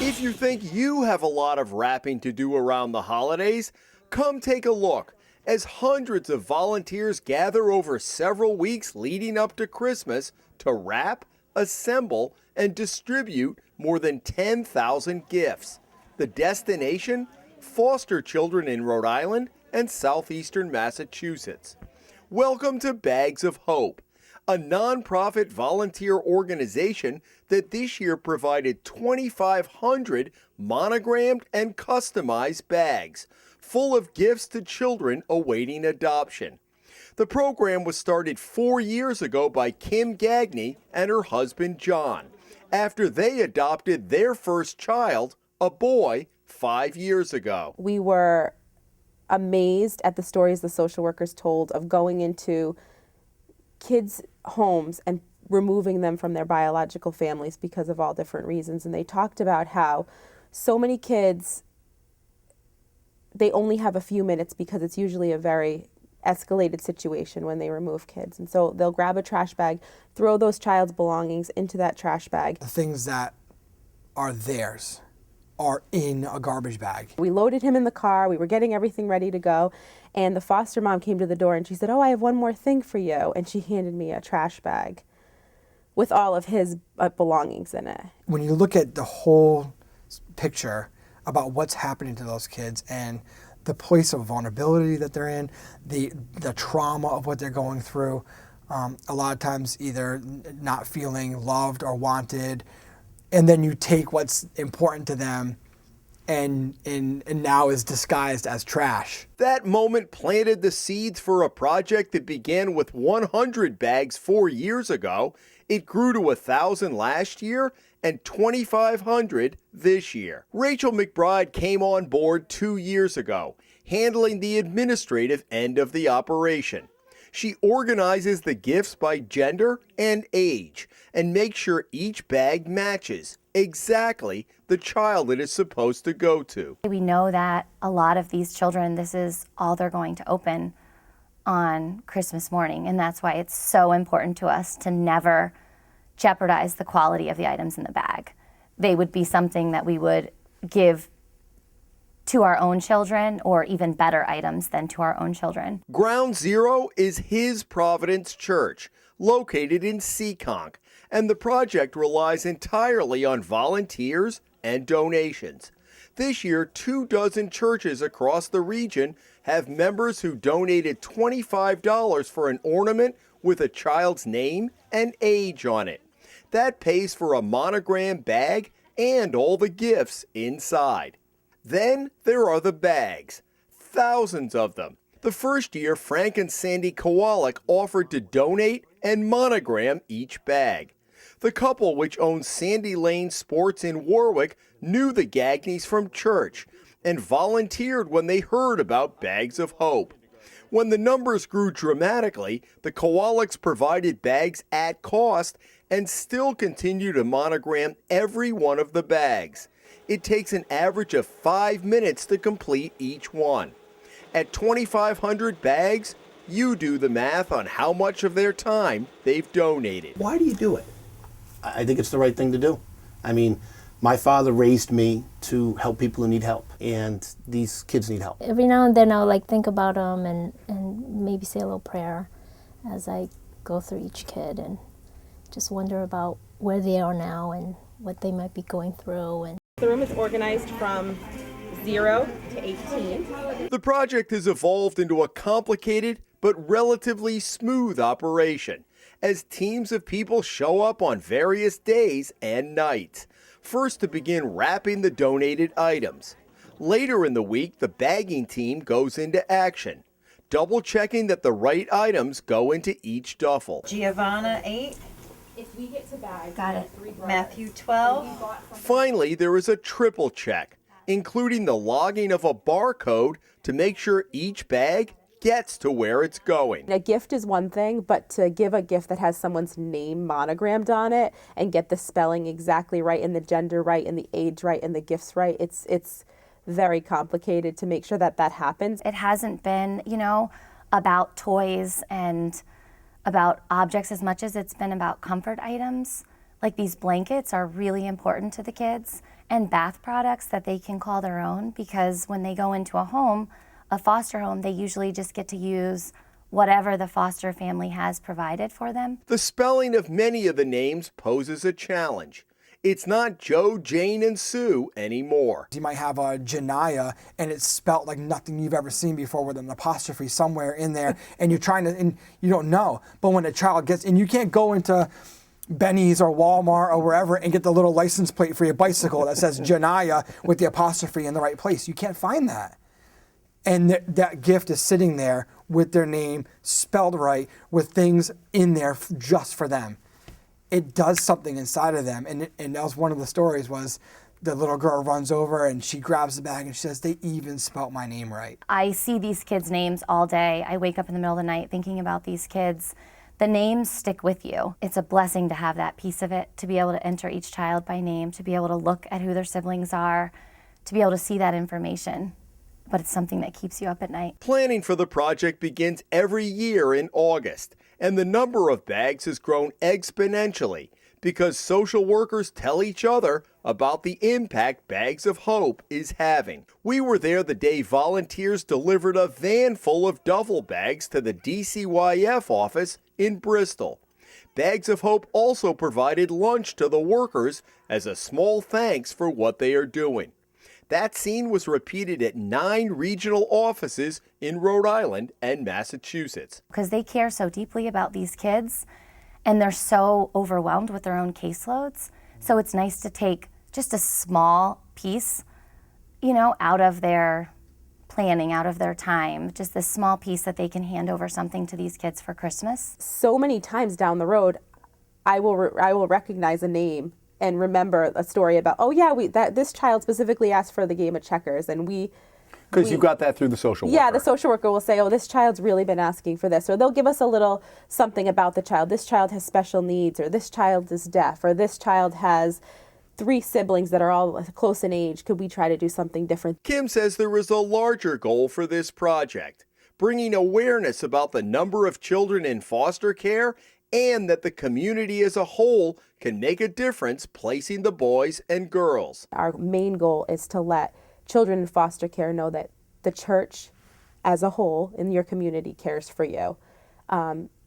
If you think you have a lot of wrapping to do around the holidays, come take a look as hundreds of volunteers gather over several weeks leading up to Christmas to wrap, assemble, and distribute more than 10,000 gifts. The destination? Foster children in Rhode Island and southeastern Massachusetts. Welcome to Bags of Hope, a nonprofit volunteer organization that this year provided 2,500 monogrammed and customized bags full of gifts to children awaiting adoption. The program was started 4 years ago by Kim Gagney and her husband John, after they adopted their first child, a boy, 5 years ago. We were amazed at the stories the social workers told of going into kids' homes and removing them from their biological families because of all different reasons. And they talked about how so many kids, they only have a few minutes because it's usually a very escalated situation when they remove kids. And so they'll grab a trash bag, throw those child's belongings into that trash bag. The things that are theirs are in a garbage bag. We loaded him in the car, we were getting everything ready to go, and the foster mom came to the door and she said, "Oh, I have one more thing for you." And she handed me a trash bag with all of his belongings in it. When you look at the whole picture about what's happening to those kids and the place of vulnerability that they're in, the trauma of what they're going through, a lot of times either not feeling loved or wanted, and then you take what's important to them and now is disguised as trash. That moment planted the seeds for a project that began with 100 bags 4 years ago. It grew to 1,000 last year and 2,500 this year. Rachel McBride came on board 2 years ago, handling the administrative end of the operation. She organizes the gifts by gender and age and makes sure each bag matches exactly the child it is supposed to go to. We know that a lot of these children, this is all they're going to open on Christmas morning, and that's why it's so important to us to never jeopardize the quality of the items in the bag. They would be something that we would give to our own children, or even better items than to our own children. Ground Zero is His Providence Church, located in Seekonk, and the project relies entirely on volunteers and donations. This year, 24 churches across the region have members who donated $25 for an ornament with a child's name and age on it. That pays for a monogram bag and all the gifts inside. Then there are the bags, thousands of them. The first year, Frank and Sandy Kowalik offered to donate and monogram each bag. The couple, which owns Sandy Lane Sports in Warwick, knew the Gagneys from church and volunteered when they heard about Bags of Hope. When the numbers grew dramatically, the Kowaliks provided bags at cost and still continue to monogram every one of the bags. It takes an average of 5 minutes to complete each one. At 2,500 bags, you do the math on how much of their time they've donated. Why do you do it? I think it's the right thing to do. I mean, my father raised me to help people who need help, and these kids need help. Every now and then I'll think about them and maybe say a little prayer as I go through each kid and just wonder about where they are now and what they might be going through. And The room is organized from 0 to 18. The project has evolved into a complicated but relatively smooth operation as teams of people show up on various days and nights. First to begin wrapping the donated items. Later in the week, the bagging team goes into action, double checking that the right items go into each duffel. Giovanna 8. If we get to bag, Got it. Matthew 12. Finally, there is a triple check, including the logging of a barcode to make sure each bag gets to where it's going. A gift is one thing, but to give a gift that has someone's name monogrammed on it and get the spelling exactly right and the gender right and the age right and the gifts right, it's very complicated to make sure that that happens. It hasn't been, about toys and about objects as much as it's been about comfort items. Like these blankets are really important to the kids, and bath products that they can call their own, because when they go into a home, a foster home, they usually just get to use whatever the foster family has provided for them. The spelling of many of the names poses a challenge. It's not Joe, Jane, and Sue anymore. You might have a Janaya, and it's spelt like nothing you've ever seen before with an apostrophe somewhere in there, and you're trying to, and you don't know. But when a child gets, and you can't go into Benny's or Walmart or wherever and get the little license plate for your bicycle that says Janaya with the apostrophe in the right place. You can't find that. And that gift is sitting there with their name spelled right, with things in there just for them. It does something inside of them. And that was one of the stories, was the little girl runs over and she grabs the bag and she says, they even spelt my name right. I see these kids' names all day. I wake up in the middle of the night thinking about these kids. The names stick with you. It's a blessing to have that piece of it, to be able to enter each child by name, to be able to look at who their siblings are, to be able to see that information. But it's something that keeps you up at night. Planning for the project begins every year in August, and the number of bags has grown exponentially because social workers tell each other about the impact Bags of Hope is having. We were there the day volunteers delivered a van full of duffel bags to the DCYF office in Bristol. Bags of Hope also provided lunch to the workers as a small thanks for what they are doing. That scene was repeated at 9 regional offices in Rhode Island and Massachusetts. Because they care so deeply about these kids, and they're so overwhelmed with their own caseloads. So it's nice to take just a small piece, out of their planning, out of their time, just this small piece that they can hand over something to these kids for Christmas. So many times down the road, I will recognize a name and remember a story about, this child specifically asked for the game of checkers, and Because you got that through the social worker. Yeah, the social worker will say, this child's really been asking for this. Or they'll give us a little something about the child. This child has special needs, or this child is deaf, or this child has 3 siblings that are all close in age. Could we try to do something different? Kim says there is a larger goal for this project, bringing awareness about the number of children in foster care and that the community as a whole can make a difference placing the boys and girls. Our main goal is to let children in foster care know that the church as a whole in your community cares for you.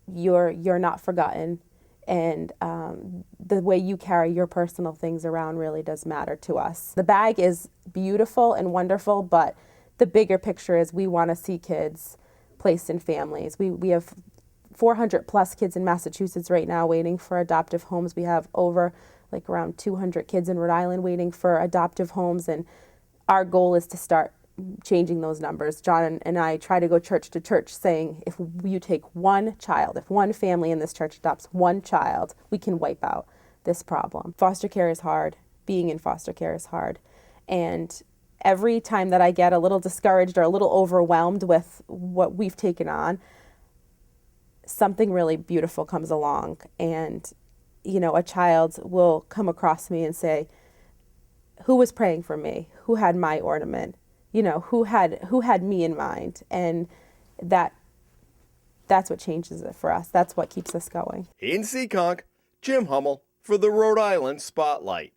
You're not forgotten, and the way you carry your personal things around really does matter to us. The bag is beautiful and wonderful, but the bigger picture is we want to see kids placed in families. We have 400 plus kids in Massachusetts right now waiting for adoptive homes. We have over around 200 kids in Rhode Island waiting for adoptive homes, and our goal is to start changing those numbers. John and I try to go church to church saying, if you take one child, if one family in this church adopts one child, we can wipe out this problem. Foster care is hard. Being in foster care is hard. And every time that I get a little discouraged or a little overwhelmed with what we've taken on, something really beautiful comes along, and a child will come across me and say, who was praying for me? Who had my ornament? Who had me in mind? And that's what changes it for us. That's what keeps us going. In Seekonk, Jim Hummel for the Rhode Island Spotlight.